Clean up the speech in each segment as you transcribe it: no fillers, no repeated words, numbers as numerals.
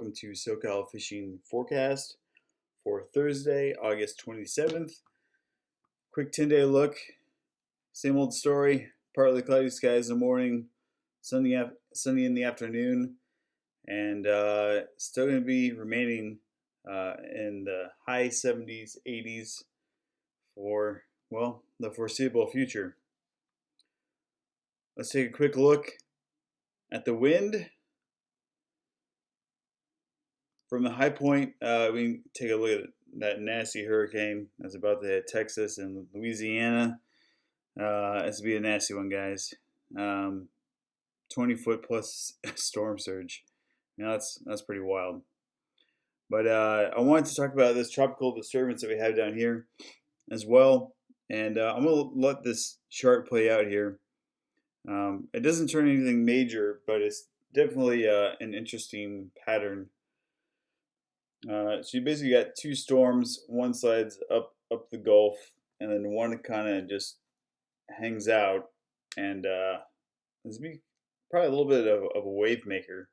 welcome to SoCal Fishing Forecast for Thursday, August 27th. Quick 10-day look, same old story, partly cloudy skies in the morning, sunny in the afternoon, and still going to be remaining in the high 70s, 80s for, well, the foreseeable future. Let's take a quick look at the wind. From the high point, we can take a look at that nasty hurricane that's about to hit Texas and Louisiana. It's going to be a nasty one, guys. 20-foot plus storm surge. That's pretty wild. But I wanted to talk about this tropical disturbance that we have down here as well. And I'm going to let this chart play out here. It doesn't turn anything major, but it's definitely an interesting pattern. So you basically got two storms. One slides up the Gulf, and then one kind of just hangs out. And this will be probably a little bit of a wave maker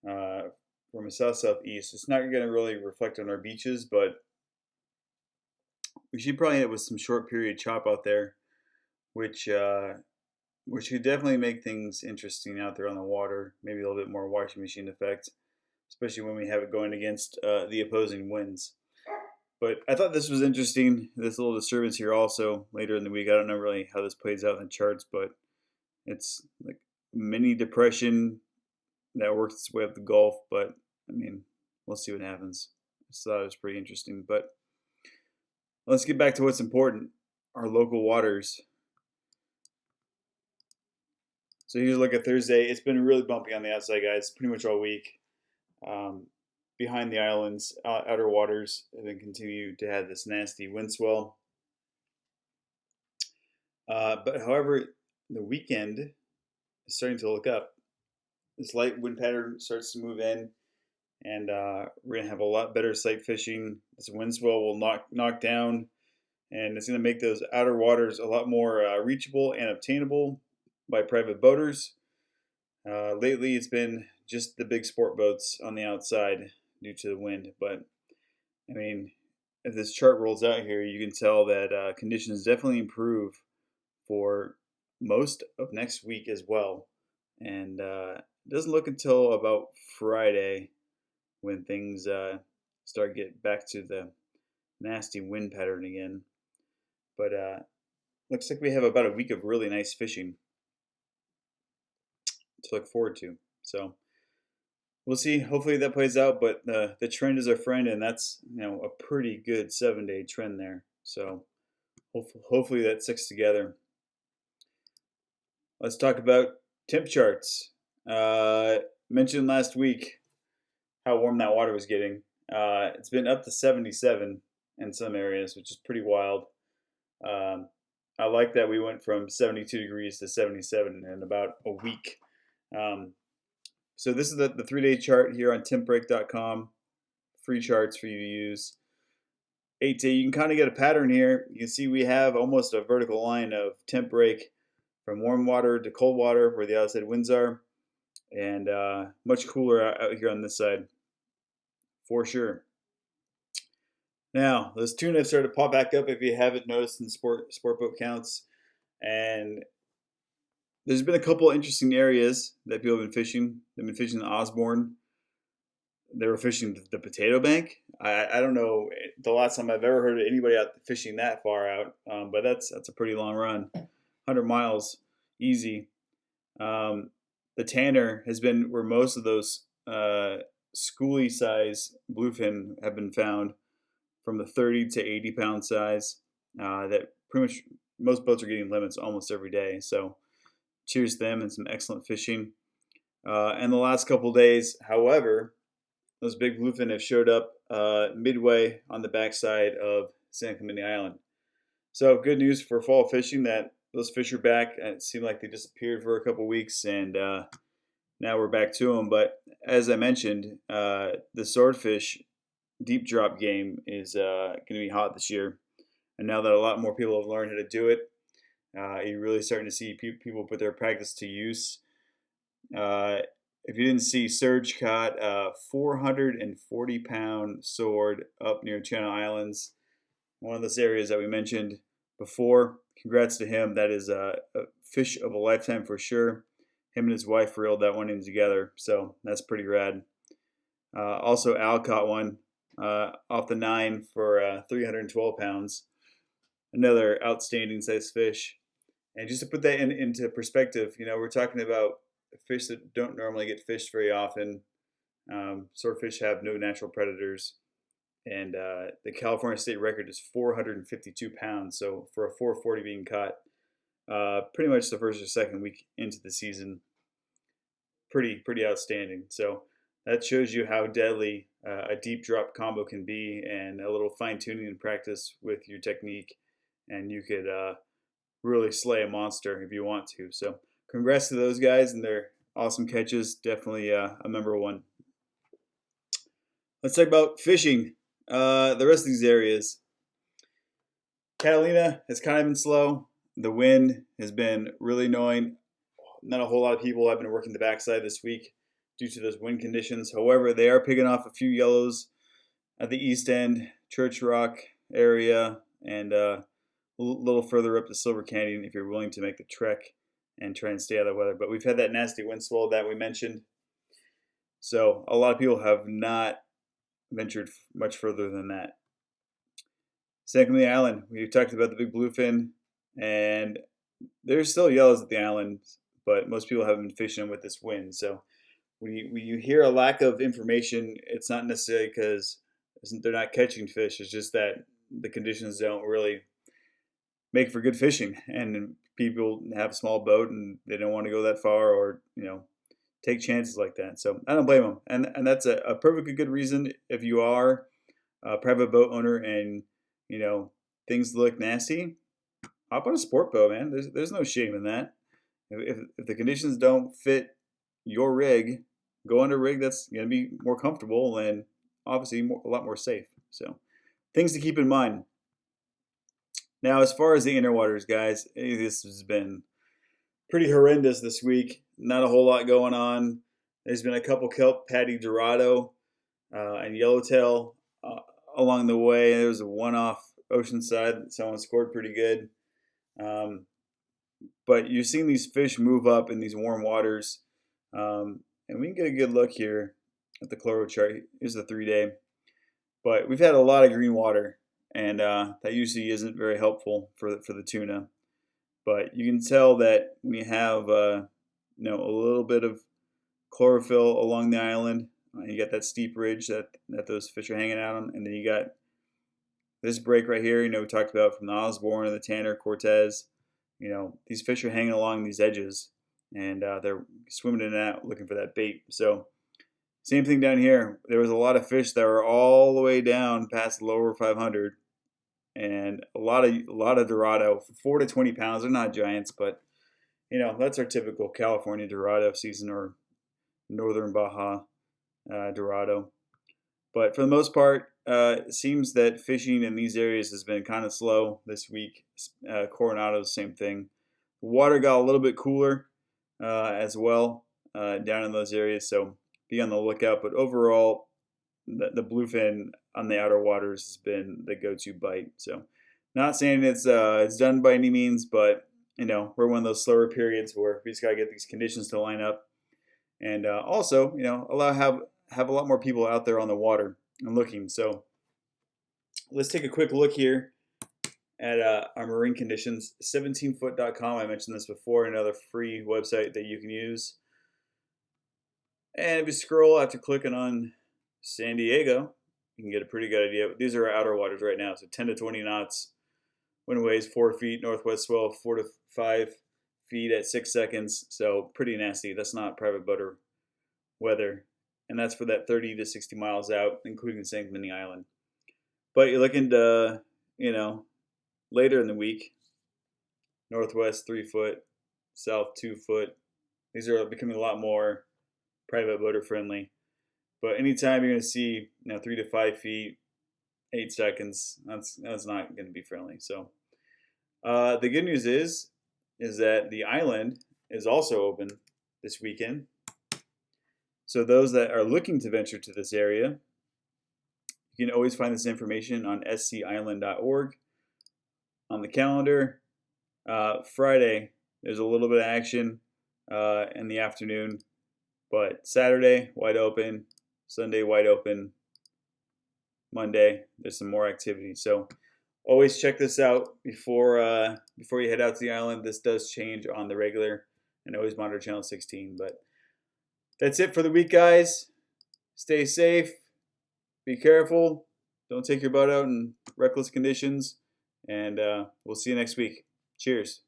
from a south-southeast. It's not going to really reflect on our beaches, but we should probably end up with some short period chop out there, which could definitely make things interesting out there on the water. Maybe a little bit more washing machine effect, especially when we have it going against the opposing winds. But I thought this was interesting, this little disturbance here also later in the week. I don't know really how this plays out in the charts, but it's like a mini depression that works its way up the Gulf. But, I mean, we'll see what happens. I just thought it was pretty interesting. But let's get back to what's important, our local waters. So here's a look at Thursday. It's been really bumpy on the outside, guys, pretty much all week. Behind the islands, outer waters, and then continue to have this nasty wind swell. But however, the weekend is starting to look up. This light wind pattern starts to move in, and we're going to have a lot better sight fishing. This wind swell will knock down, and it's going to make those outer waters a lot more reachable and obtainable by private boaters. Lately, it's been just the big sport boats on the outside due to the wind. But, I mean, if this chart rolls out here, you can tell that conditions definitely improve for most of next week as well. And it doesn't look until about Friday when things start getting back to the nasty wind pattern again. But looks like we have about a week of really nice fishing to look forward to. So we'll see. Hopefully that plays out, but the trend is our friend, and that's a pretty good 7-day trend there. So hopefully that sticks together. Let's talk about temp charts. Mentioned last week how warm that water was getting. It's been up to 77 in some areas, which is pretty wild. I like that we went from 72 degrees to 77 in about a week. So this is the 3-day chart here on tempbreak.com. Free charts for you to use. 8-day, you can kind of get a pattern here. You can see we have almost a vertical line of temp break from warm water to cold water where the outside winds are, and much cooler out here on this side for sure. Now, those tuna have started to pop back up if you haven't noticed in sport boat counts, and there's been a couple interesting areas that people have been fishing. They've been fishing the Osborne. They were fishing the Potato Bank. I don't know the last time I've ever heard of anybody out fishing that far out, but that's a pretty long run, 100 miles, easy. The Tanner has been where most of those schoolie size bluefin have been found, from the 30 to 80 pound size. That pretty much most boats are getting limits almost every day. So cheers to them and some excellent fishing. And the last couple days, however, those big bluefin have showed up midway on the backside of San Clemente Island. So good news for fall fishing that those fish are back. It seemed like they disappeared for a couple weeks, and now we're back to them. But as I mentioned, the swordfish deep drop game is going to be hot this year. And now that a lot more people have learned how to do it, you're really starting to see people put their practice to use. if you didn't see, Surge caught a 440-pound sword up near Channel Islands, one of those areas that we mentioned before. Congrats to him. That is a fish of a lifetime for sure. Him and his wife reeled that one in together, so that's pretty rad. Also, Al caught one off the 9 for 312 pounds. Another outstanding size fish. And just to put that into perspective, we're talking about fish that don't normally get fished very often. Swordfish have no natural predators. And the California state record is 452 pounds. So for a 440 being caught, pretty much the first or second week into the season, pretty outstanding. So that shows you how deadly a deep drop combo can be, and a little fine tuning and practice with your technique, and you could really slay a monster if you want to. So congrats to those guys and their awesome catches. Definitely a member one. Let's talk about fishing. The rest of these areas. Catalina has kind of been slow. The wind has been really annoying. Not a whole lot of people have been working the backside this week due to those wind conditions. However, they are picking off a few yellows at the east end, Church Rock area, and a little further up the Silver Canyon if you're willing to make the trek and try and stay out of the weather. But we've had that nasty wind swell that we mentioned. So a lot of people have not ventured much further than that. Secondly, the island. We talked about the big bluefin, and there's still yellows at the island, but most people haven't been fishing with this wind. So when you hear a lack of information, it's not necessarily because they're not catching fish. It's just that the conditions don't really make for good fishing, and people have a small boat and they don't want to go that far, or take chances like that. So I don't blame them, and that's a perfectly good reason. If you are a private boat owner and things look nasty, hop on a sport boat, man. There's no shame in that. If the conditions don't fit your rig, go on a rig that's going to be more comfortable and obviously a lot more safe. So things to keep in mind. Now, as far as the inner waters, guys, this has been pretty horrendous this week. Not a whole lot going on. There's been a couple kelp, patty, dorado, and yellowtail along the way. There was a one-off Oceanside that someone scored pretty good. But you're seeing these fish move up in these warm waters. And we can get a good look here at the chloro chart. Here's the 3-day. But we've had a lot of green water, and that usually isn't very helpful for the tuna. But you can tell that when you have a little bit of chlorophyll along the island, you got that steep ridge that those fish are hanging out on, and then you got this break right here. We talked about from the Osborne and the Tanner, Cortez. These fish are hanging along these edges, and they're swimming in and out looking for that bait. So same thing down here. There was a lot of fish that were all the way down past the lower 500, and a lot of dorado, 4 to 20 pounds. They're not giants, but that's our typical California dorado season, or northern Baja dorado. But for the most part, it seems that fishing in these areas has been kind of slow this week. Coronado, same thing. The water got a little bit cooler as well down in those areas, so be on the lookout. But overall, the bluefin on the outer waters has been the go-to bite. So not saying it's done by any means, but we're one of those slower periods where we just gotta get these conditions to line up, and also have a lot more people out there on the water and looking. So let's take a quick look here at our marine conditions. 17foot.com. I mentioned this before, another free website that you can use. And if you scroll after clicking on San Diego, you can get a pretty good idea. These are our outer waters right now, so 10 to 20 knots. Wind waves 4 feet, northwest swell 4 to 5 feet at 6 seconds. So pretty nasty. That's not private boater weather. And that's for that 30 to 60 miles out, including San Clemente Island. But you're looking to, later in the week, northwest 3 foot, south 2 foot. These are becoming a lot more private boater friendly. But anytime you're going to see 3 to 5 feet, 8 seconds, that's not going to be friendly. So the good news is that the island is also open this weekend. So those that are looking to venture to this area, you can always find this information on scisland.org. On the calendar, Friday, there's a little bit of action in the afternoon, but Saturday, wide open, Sunday, wide open, Monday, there's some more activity. So always check this out before you head out to the island. This does change on the regular, and always monitor channel 16. But that's it for the week, guys. Stay safe, be careful, don't take your boat out in reckless conditions, and we'll see you next week. Cheers.